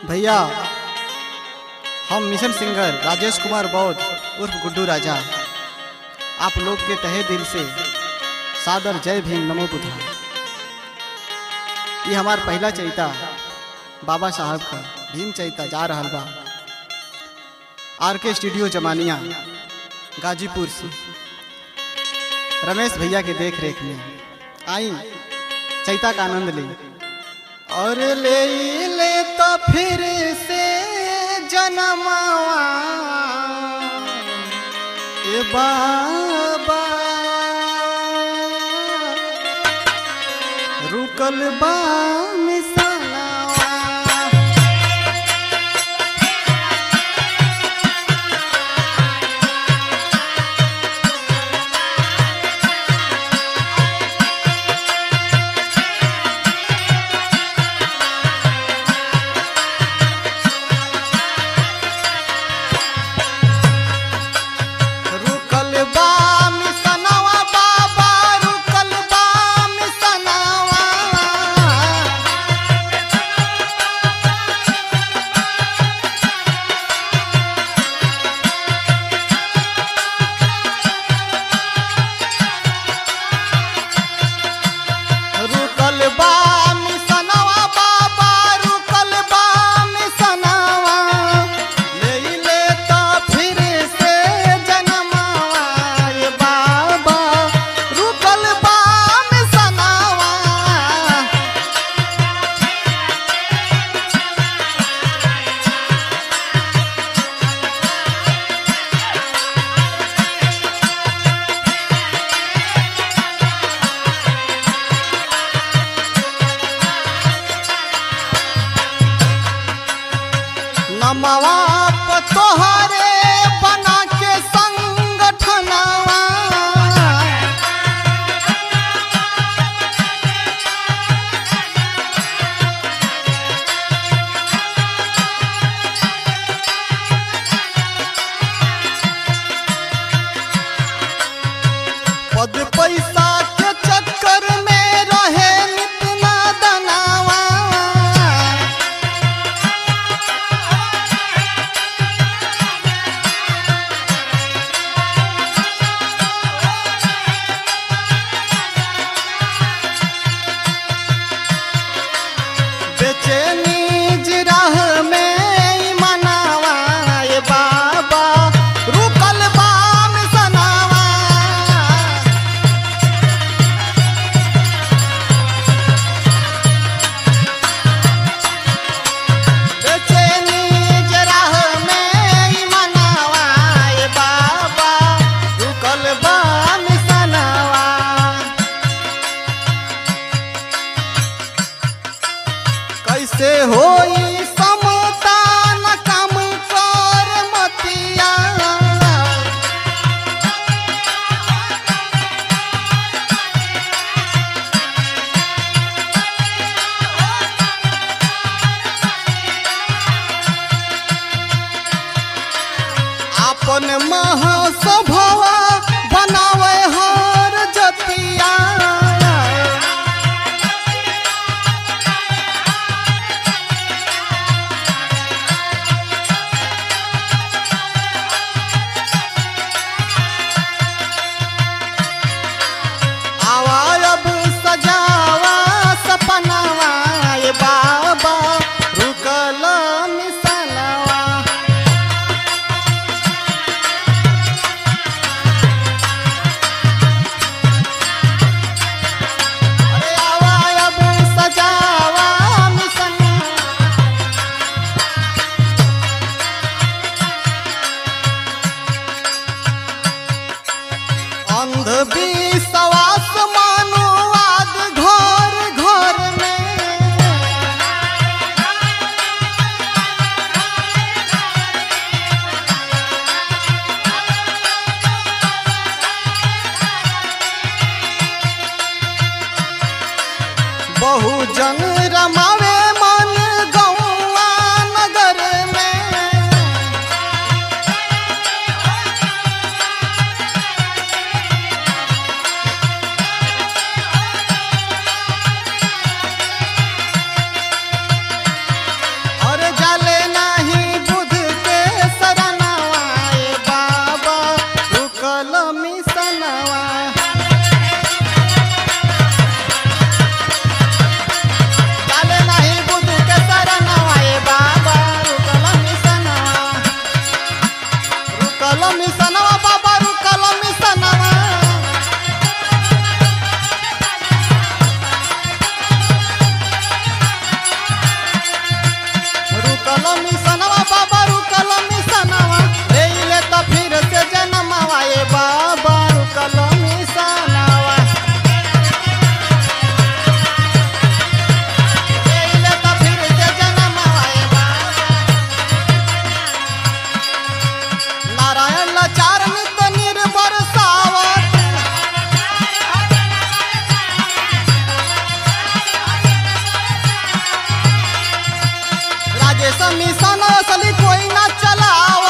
भैया हम mission singer Rajesh Kumar बौद्ध उर्फ गुड्डू राजा आप लोग के तहे दिल से सादर जय भीम नमो बुद्धा। ये हमार पहला चैता बाबा साहब का भीम चैता जा रहा बा RK स्टूडियो जमानिया गाजीपुर से रमेश भैया के देख रेख में आई चैता का आनंद ले और ले तो फिर से जन्मावा ए बाबा रुकल बा मिसनावा। नमवा तोहरे बना के संगठनवा पद पैसा के चक्कर में रहे नितना दनावा। कैसे होई समता न काम कर मतिया अपन महासभवा बनावे हर जतिया। राकेश मिशन असली कोई ना चलाव